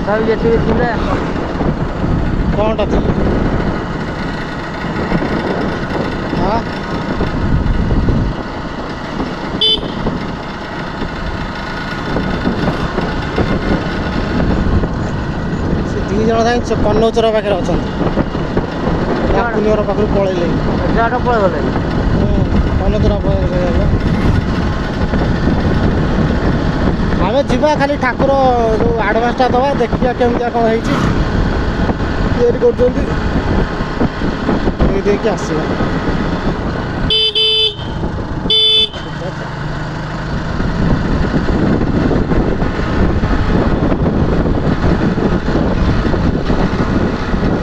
तथापि ଯେତିକି ଥିଲେ କ'ଣଟା ଥିଲେ? ହଁ ସେ 2 ଜଣ ଯାଇ କନୌଚର ପାଖରେ ଅଛନ୍ତି। ବାପୁନି ଘର ପାଖରୁ ପଳେଇଲେ। ଏଗାରଟା ପଳେଇଗଲେ। କନୌଚର ପାଖରେ ଆମେ ଯିବା ଖାଲି ଠାକୁର ଯେଉଁ ଆଡ଼ଭାନ୍ସଟା ଦେବା, ଦେଖିବା କେମିତିଆ କ'ଣ ହେଇଛି, ତିଆରି କରୁଛନ୍ତି, ଦେଇକି ଆସିବା।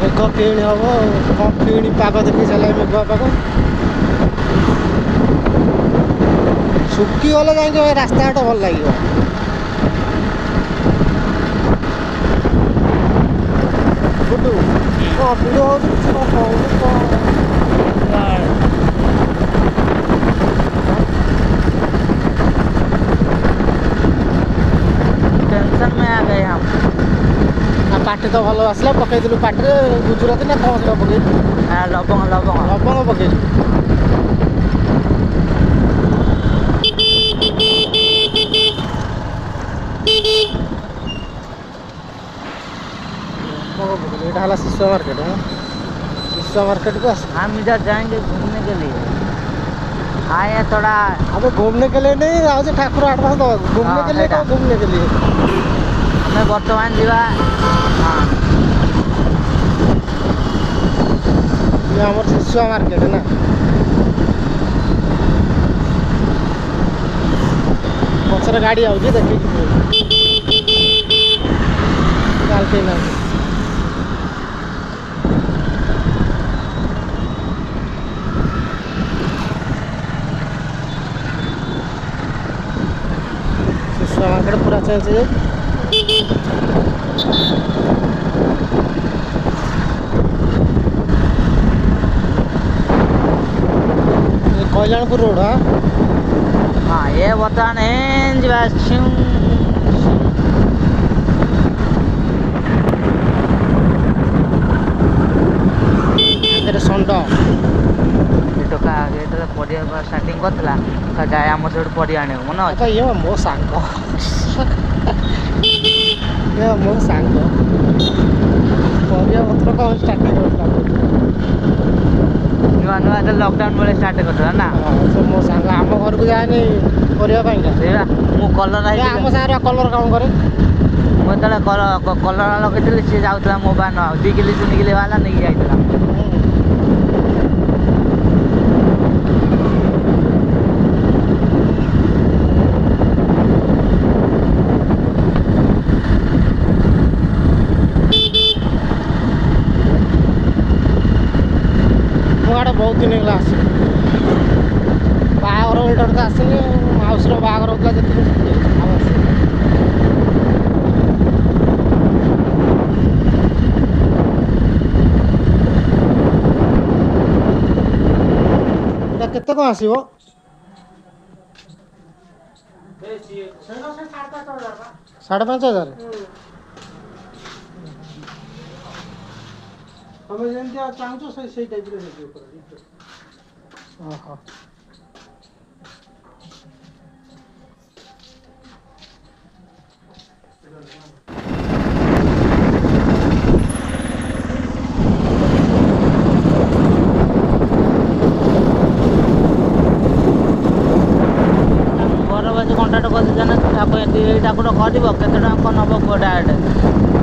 ମେଘ କିଣି ହବ, କ'ଣ କିଣି ପାଗ ଦେଖି ସାରିଲା, ମେଘୁଆ ପାଗ ଶୁଖିଗଲେ ଯାଇକି ରାସ୍ତାଘାଟ ଭଲ ଲାଗିବ। ବୁଟୁ କ'ଣ ଭିଡ଼ ହେଉଛି, କ'ଣ କହୁଛୁ, କ'ଣ टेंशन में आ गए हम। ପାଟି ତ ଭଲ ଆସିଲା, ପକେଇଥିଲୁ ପାଟିରେ ଗୁଜୁରାତି ନା କ'ଣ ସେଟା ପକେଇଥିଲୁ? ଲବଙ୍ଗ ଲବଙ୍ଗ ଲବଙ୍ଗ ପକେଇଲୁ। এটা হলো শিশু মার্কেট। হ্যাঁ शिशु मार्केट को हम इधर जाएंगे घूमने के लिए, आए हैं थोड़ा। अब घूमने के लिए नहीं, आज ठाकुर एडवांस दो घूमने के लिए। हाँ, घूमने के लिए हमें वर्तमान जीवा। हाँ ये हमारे शिशु मार्केट है ना। पचर गाड़ी आउची देखी चाल के ना शिशु मार्केट पूरा चेंज है। कल्याणपुर रोड। हाँ ये वर्तमान षंड टोका पढ़िया स्टार्टिंग करला जाए आम से पढ़ी आने मन अच्छा ये मो सांग ये मो सांग पढ़िया पत्र कौन स्टार्टिंग करला नुआ नुआ लॉकडाउन बेले स्टार्ट करता ना। से मो सांग आम घर को जाए करबा पाइका सेरा मु कलर आई आम सारा कलर काम करे। मु तले कलर लगेइली सी जाउतला मो बान 2 किलो 3 किलो वाला नहीं जाइतला। बहुत दिन है आस बाहर इटर तो आसनी माउसर बाहर होता जी केते कौन आसो 5,500 हमें जमी चाहूँ से टाइप ओहो कन्टाक्ट कर नब गोटा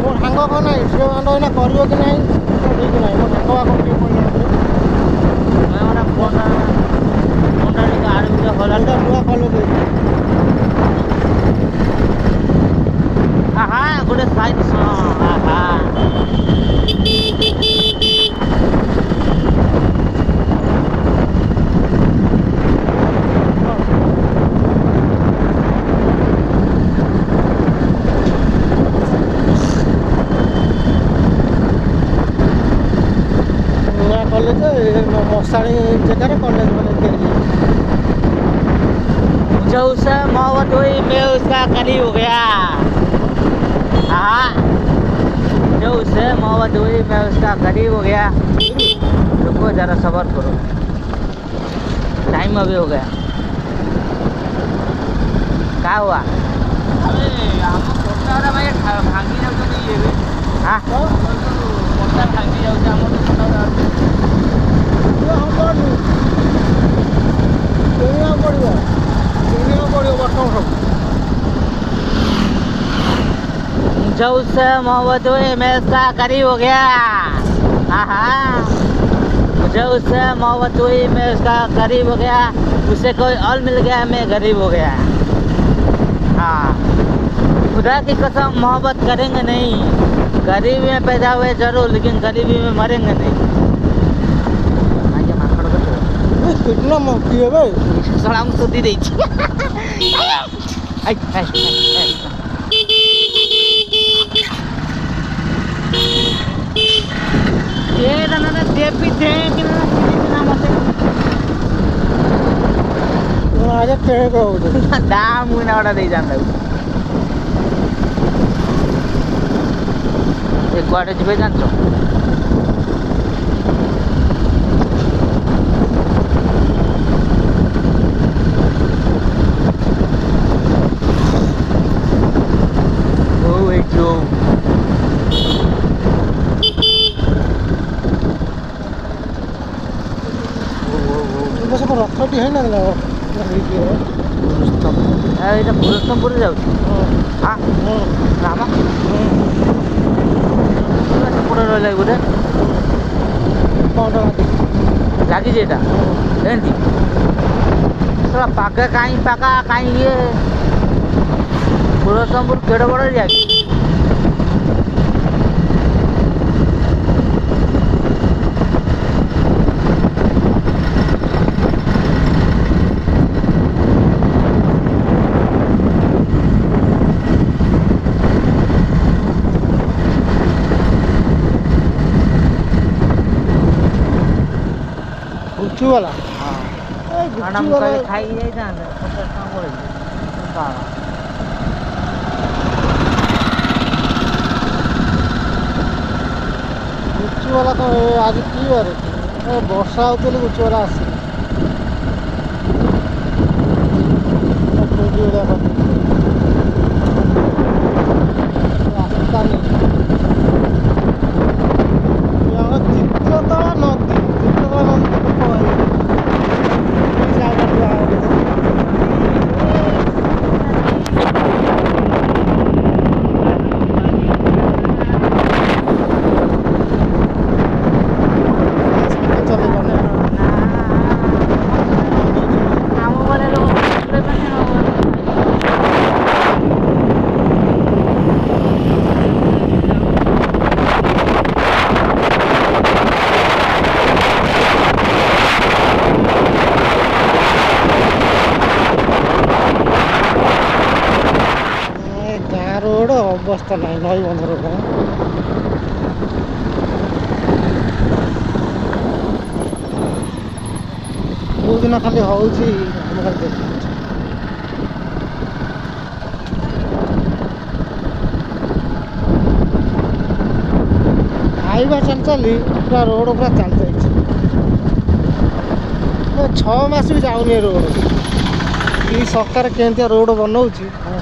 मो सांग कौन ना कर कि ना ठीक ना मो सांग नुआ कल हाँ गोटे साइड मशाणी जगह कॉलेज वाले जो उससे मोहब्बत हुई मैं उसका करीब हो गया। हाँ जो उससे मोहब्बत हुई मैं उसका करीब हो गया। रुको जरा सब्र करो, टाइम अभी हो गया। क्या हुआ? ଭାଙ୍ଗି ଯାଉଛନ୍ତି ଇଏ ବି हाँ ପଟା ଭାଙ୍ଗି ଯାଉଛି ଆମର କିଣିବାକୁ ପଡ଼ିବ ବର୍ତ୍ତମାନ ସବୁ। जो उससे मोहब्बत हुई मैं उसका करीब हो गया। हाँ मुझे उससे मोहब्बत हुई मैं उसका करीब हो गया। उसे कोई और मिल गया मैं गरीब हो गया। हाँ खुदा की कसम मोहब्बत करेंगे नहीं। गरीबी में पैदा हुए जरूर लेकिन गरीबी में मरेंगे नहीं। कितना मस्ती है भाई। सड़ा मुझे दी रही आज ट्रेन को दाम मुना गोटा दे जान कुआडे जीवे जान रथटी है ना ଏଇଟା ପୁରସ୍ତମପୁର ଯାଉଛି। ହଁ ରାମ ସେପଟେ ରହିଲା ବୋଧେ ଲାଗିଛି ଏଇଟା ଏମିତି ସେଟା ପାଗା କାହିଁ ଇଏ ପୁରସ୍ତମପୁର କେଡ଼େ ବଡ଼ ଯାଉଛି। गुच्चू वाला खाना मुकाले खाई जाइए 50 टଙ୍କା पड़े गुच्चू वाला तो आज की बार वर्षा होती गुच्चू वाला आस रोड अवस्था ना नई बंध रोड बहुत दिन खाली हूँ खाइबा चल चली पूरा रोड पूरा चल जाए 6 मास भी जाऊनी रोड ये सरकार केमती रोड बनाऊँ हाँ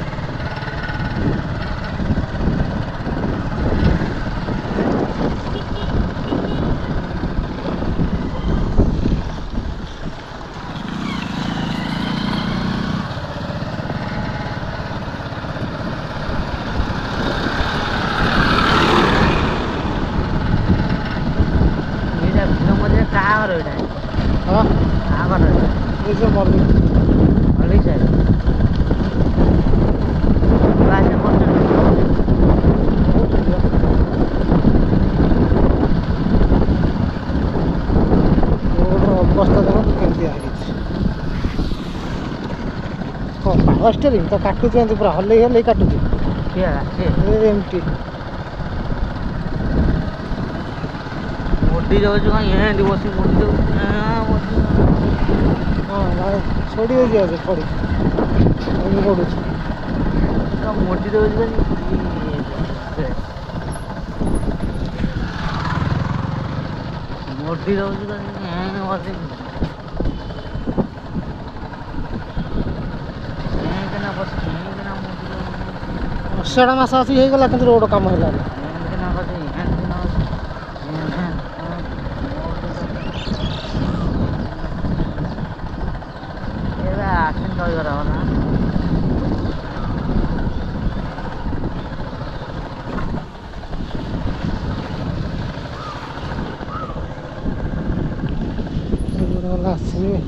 ये मर्जी अवस्था देख केमती पावर स्टेरिंग तो काटुचे पूरा हल्ले हल्ले काटुचे एमटी मोटी जाऊँ कहीं बस मोटी हाँ छोड़ी हो पड़ी पड़ू मोटी जाऊँ ମୁଣ୍ଡି ରହୁଛି ତ ବସିକି ଅଷାଢ଼ ମାସ ଆସିକି ହେଇଗଲା କିନ୍ତୁ ରୋଡ଼ କାମ ହେଲାନି। ଆକ୍ସିଡେଣ୍ଟ ରହିବାର ହବ ନା। ଆସିବେ